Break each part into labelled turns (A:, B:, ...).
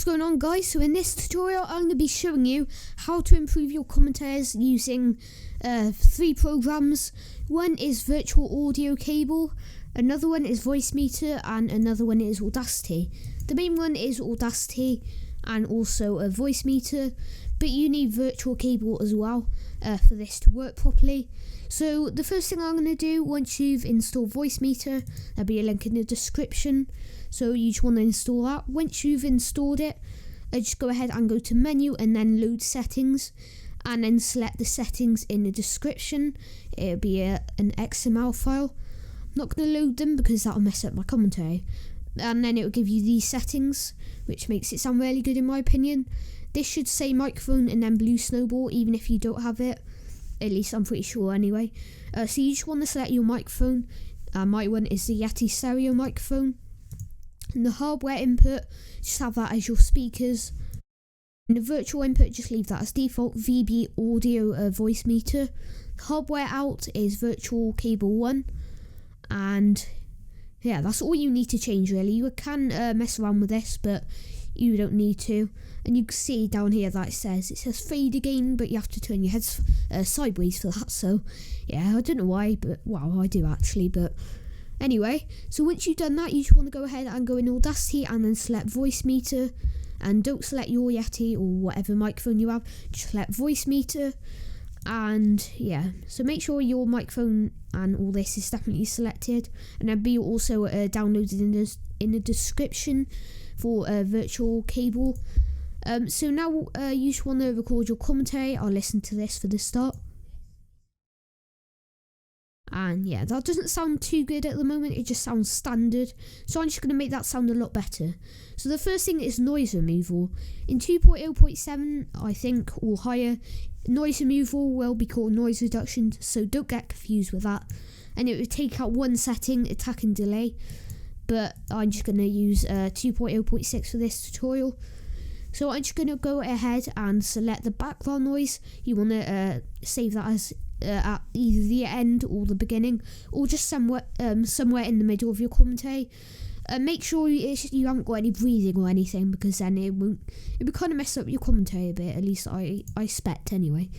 A: What's going on, guys? So in this tutorial I'm going to be showing you how to improve your commentaries using 3 programs. One is Virtual Audio Cable, another one is Voice Meter, and another one is Audacity. The main one is Audacity and also a Voice Meter, but you need Virtual Cable as well for this to work properly. So the first thing I'm going to do, once you've installed Voice Meter, there'll be a link in the description, so you just want to install that. Once you've installed it, just go ahead and go to menu and then load settings, and then select the settings in the description. It'll be an XML file. I'm not going to load them because that'll mess up my commentary, and then it will give you these settings, which makes it sound really good in my opinion. This should say microphone and then blue snowball even if you don't have it, at least I'm pretty sure anyway. So you just want to select your microphone. My one is the Yeti stereo microphone, and the hardware input, just have that as your speakers, and the virtual input, just leave that as default, VB audio voice meter. Hardware out is virtual cable 1, and yeah, that's all you need to change really. You can mess around with this, but you don't need to. And you can see down here that it says fade again, but you have to turn your heads sideways for that. So yeah, I don't know why, but well, I do actually. But anyway, so once you've done that, you just want to go ahead and go in Audacity and then select Voice Meter, and don't select your Yeti or whatever microphone you have, just select Voice Meter. And yeah, so make sure your microphone and all this is definitely selected, and then be also downloaded in the description for Virtual Cable. So now you just want to record your commentary. I'll listen to this for the start. And yeah, that doesn't sound too good at the moment, it just sounds standard. So I'm just going to make that sound a lot better. So the first thing is noise removal. In 2.0.7, I think, or higher, noise removal will be called noise reduction, so don't get confused with that. And it would take out one setting, attack and delay. But I'm just going to use 2.0.6 for this tutorial. So I'm just going to go ahead and select the background noise. You want to save that as at either the end or the beginning, or just somewhere in the middle of your commentary. Make sure you haven't got any breathing or anything, because then it will kind of mess up your commentary a bit, at least I expect anyway.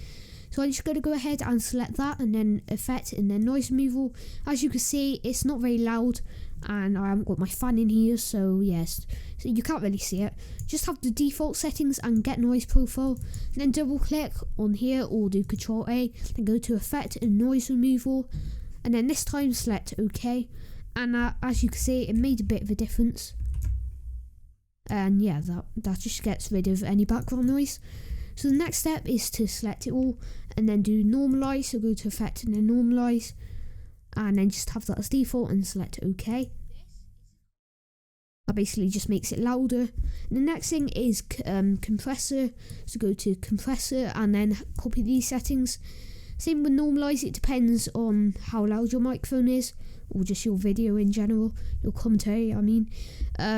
A: So I'm just going to go ahead and select that, and then effect, and then noise removal. As you can see, it's not very loud, and I haven't got my fan in here, so yes, so you can't really see it. Just have the default settings and get noise profile, and then double click on here or do Control A, then go to effect and noise removal, and then this time select OK. And as you can see, it made a bit of a difference, and yeah, that just gets rid of any background noise. So the next step is to select it all and then do normalize. So go to effect and then normalize, and then just have that as default and select OK. That basically just makes it louder. And the next thing is compressor. So go to compressor and then copy these settings. Same with normalize, it depends on how loud your microphone is, or just your video in general, your commentary I mean.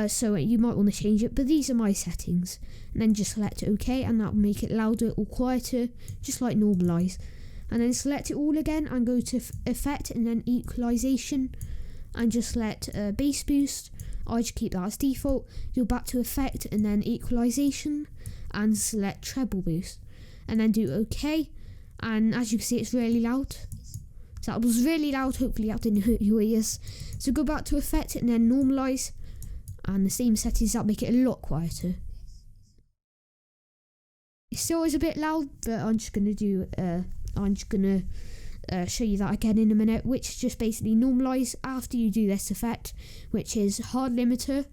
A: So you might want to change it, but these are my settings. And then just select OK, and that will make it louder or quieter, just like normalize. And then select it all again and go to effect and then equalization, and just select bass boost. I just keep that as default. Go back to effect and then equalization, and select treble boost, and then do OK. And as you can see, it's really loud. So that was really loud, hopefully that didn't hurt your ears. So go back to effect and then normalize, and the same settings that make it a lot quieter. It still is a bit loud, but I'm just gonna show you that again in a minute, which is just basically normalize after you do this effect, which is hard limiter.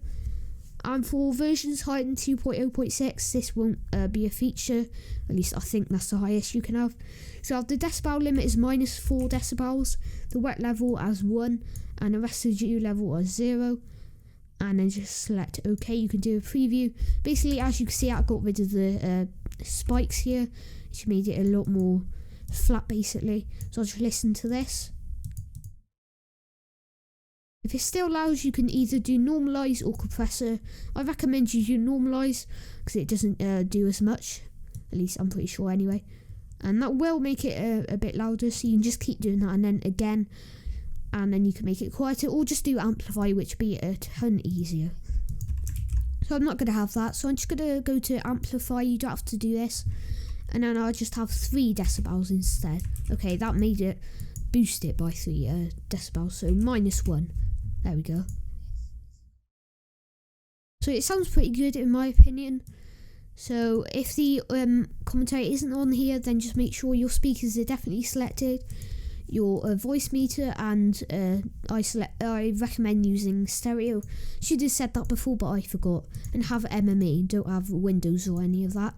A: And for versions higher than 2.0.6, this won't be a feature, at least I think that's the highest you can have. So the decibel limit is -4 decibels, the wet level as 1, and the residue level as 0. And then just select OK. You can do a preview. Basically, as you can see, I got rid of the spikes here, which made it a lot more flat basically. So I'll just listen to this. If it's still loud, you can either do normalize or compressor. I recommend you do normalize because it doesn't do as much, at least I'm pretty sure anyway. And that will make it a bit louder, so you can just keep doing that, and then again, and then you can make it quieter, or just do amplify, which would be a ton easier. So I'm not going to have that. So I'm just going to go to amplify. You don't have to do this. And then I'll just have 3 decibels instead. Okay, that made it boost it by 3 decibels. So -1. There we go. So it sounds pretty good in my opinion. So if the commentary isn't on here, then just make sure your speakers are definitely selected, your voice meter, and I recommend using stereo. Should have said that before, but I forgot. And have MME, don't have Windows or any of that.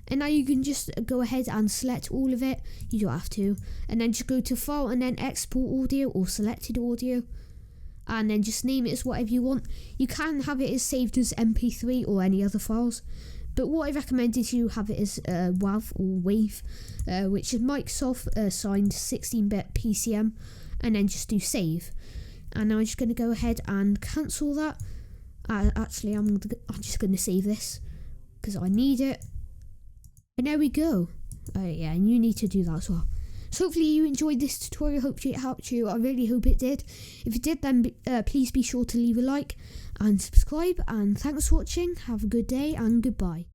A: And now you can just go ahead and select all of it. You don't have to. And then just go to File and then Export Audio or Selected Audio. And then just name it as whatever you want. You can have it as saved as MP3 or any other files. But what I recommend is you have it as WAV or WAVE, which is Microsoft signed 16-bit PCM, and then just do save. And now I'm just going to go ahead and cancel that. Actually, I'm just going to save this because I need it. And there we go. Yeah, and you need to do that as well. So hopefully you enjoyed this tutorial. Hopefully it helped you. I really hope it did. If it did, then please be sure to leave a like and subscribe. And thanks for watching. Have a good day and goodbye.